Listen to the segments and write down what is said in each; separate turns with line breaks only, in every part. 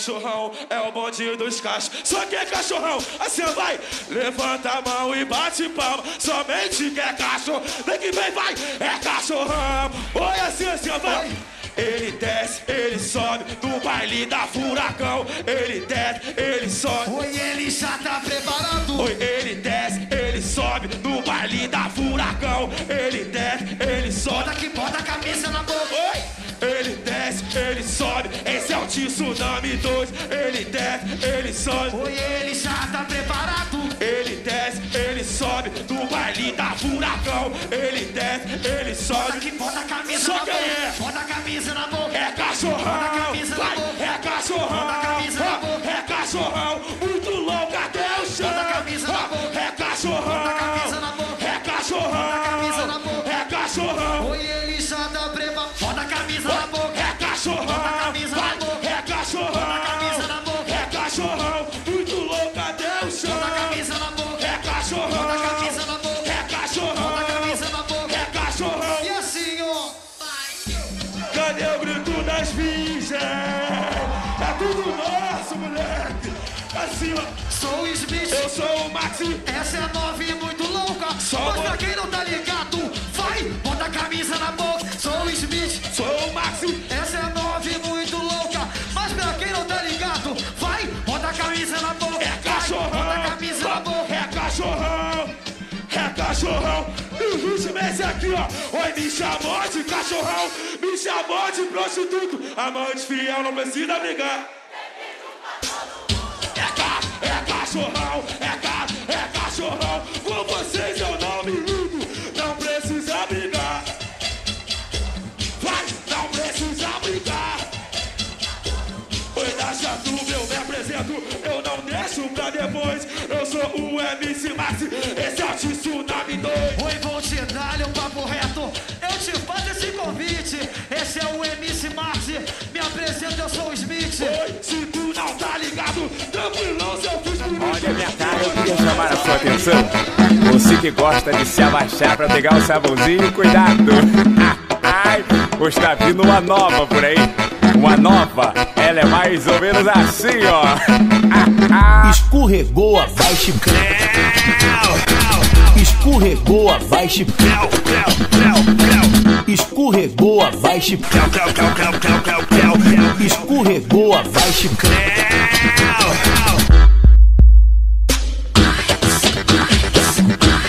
cachorrão, é o bonde dos cachos. Só que é cachorrão, assim vai. Levanta a mão e bate palma. Somente que é cachorro. Vem que vem, vai. É cachorrão. Oi, assim, assim, vai. Ele desce, ele sobe no baile da Furacão. Ele desce, ele sobe.
Oi, ele já tá preparado.
Oi, ele desce, ele sobe no baile da Furacão. Ele desce, ele sobe.
Bota a cabeça na boca.
Oi! Ele desce, ele sobe. Esse é o Tsunami 2. Ele desce, ele sobe.
Oi, ele já tá preparado.
Ele desce, ele sobe no baile da Furacão. Ele desce, ele sobe.
Bota a camisa
Só
na
quem
boca.
é?
Bota a camisa na boca.
É cachorrão.
Bota a camisa na
Vai,
boca.
é cachorrão.
Bota a camisa na boca.
É cachorrão. Muito louco até o chão.
Bota a camisa na boca.
É cachorrão.
Bota a camisa na boca.
É cachorrão.
Bota a camisa na boca.
É cachorrão.
Oi, ele já tá preparado. Bota a camisa na boca.
É cachorrão.
Bota a camisa na boca.
É cachorrão.
Bota a camisa na boca.
É cachorrão. Muito louco até o chão.
Bota a camisa na boca.
É cachorrão.
Bota a camisa na boca.
É cachorrão.
Bota a camisa na boca.
É cachorrão.
E assim, ó.
Cadê o grito das virgens? É tudo nosso, moleque. Assim, ó.
Sou o Smith.
Eu sou o Maxi.
Essa é a novinha muito louca.
Só
Mas
uma-
pra quem não tá ligado, vai, bota a camisa na boca. Sou o Smith.
Sou o Maxi.
Essa é a novinha muito louca. Mas pra quem não tá ligado, vai, bota a camisa na boca.
É cachorrão.
Vai, bota a camisa na boca.
É cachorrão. É cachorrão. E o ritmo é esse aqui, ó. Oi, me chamou de cachorrão. Me chamou de prostituto. Amante fiel não precisa brigar. É cachorrão. É cachorrão. Com vocês eu não me ligo. Não precisa brigar. Vai, não precisa brigar. Oi, da Chatuba, eu me apresento. Eu não deixo pra depois. Eu sou o MC Maxi. Esse é o Tsunami 2.
Oi, vou te dar um papo reto. Eu te faço esse convite. Esse é o MC Marte. Me apresento, eu sou o Smith.
Oi, se tu não tá ligado, tranquilão, seu fiz por mim.
Olha minha cara, eu queria chamar a sua atenção. Você que gosta de se abaixar pra pegar o sabãozinho, cuidado. Ai, pois tá vindo uma nova por aí. Uma nova, ela é mais ou menos assim, ó.
Escorregou, vai chipar. Escorregou, vai chipar. Escorregou, vai chipar. Escorregou, vai chipar.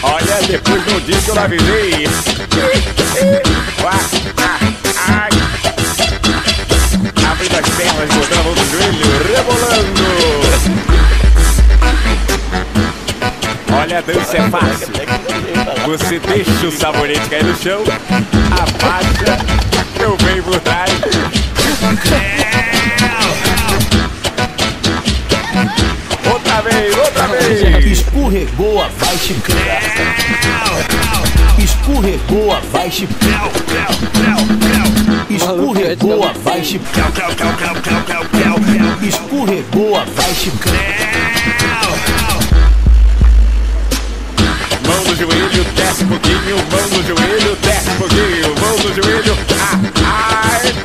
Olha, depois não disse que eu não avisei. Ai. Abrindo as pernas, botando a mão no joelho, rebolando. Olha, a dança é fácil. Você deixa o sabonete cair no chão, abaixa, eu venho por trás. Outra vez.
Escorregou, vai chipar. Escorregou, vai chipar. Escorregou, vai chipar. Escorregou, vai chipar.
Mão no joelho, desce um pouquinho. Mão no joelho, desce um pouquinho. Mão no joelho, ai.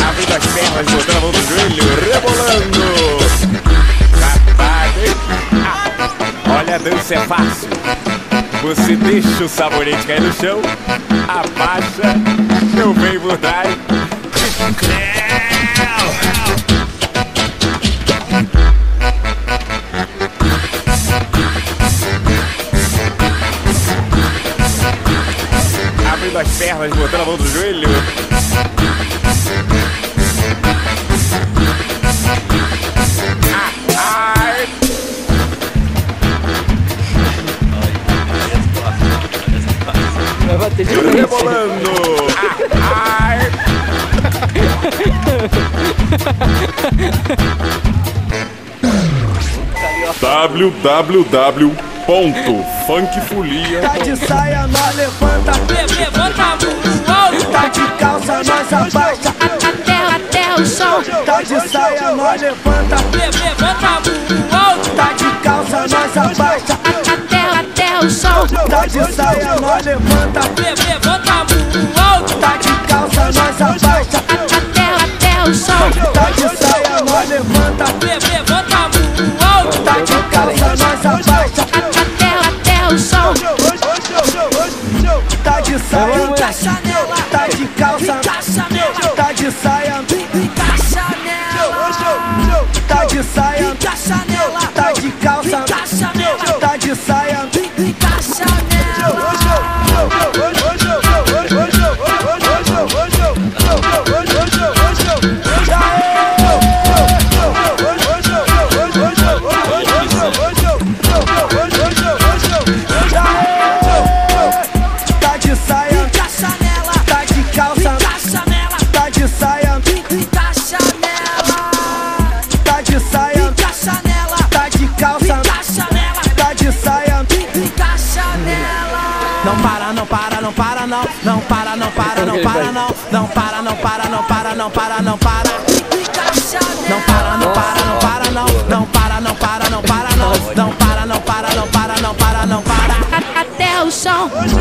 Abrindo as pernas, botando a mão no joelho, rebolando. Rapaz, olha, a dança é fácil. Você deixa o sabonete cair no chão, abaixa, eu venho por trás. Abrindo as pernas, botando a mão no joelho. Ai.
Vai bater de
Rebolando. Ai.
www.funkfolia.
Tá de saia, nós levanta.
Levanta a mão alto.
Tá de calça, nós abaixa.
Até o chão.
Tá de saia, nós levanta.
Levanta a mão alto.
Tá de calça, nós abaixa.
Até o chão.
Tá de saia, nós levanta.
Levanta a mão alto.
Tá de calça, nós abaixa.
Até o
Tá de saia, nós levanta.
Levanta a mão pro alto.
Tá de calça, nós abaixa.
Até o chão.
Tá de saia,
Encaixa nela,
tá de calça.
encaixa nela,
Tá de saia,
encaixa nela,
tá de saia.
encaixa nela,
Tá de calça,
encaixa nela,
tá de saia.
encaixa nela.
Tá de saia,
Encaixa nela,
tá de calça.
encaixa nela,
Tá de saia,
encaixa nela,
tá de saia.
encaixa nela,
Tá de calça,
encaixa nela,
tá de saia.
encaixa nela.
Não para, não para, não para, não. Não para, não para, não para, não. Não para, não para, não para, não para, não para.
Encaixa
Não para, não para, não para, não. Não para, não para, não para, não. Não para, não para, não para, não para, não para.
Até o chão.
Hoje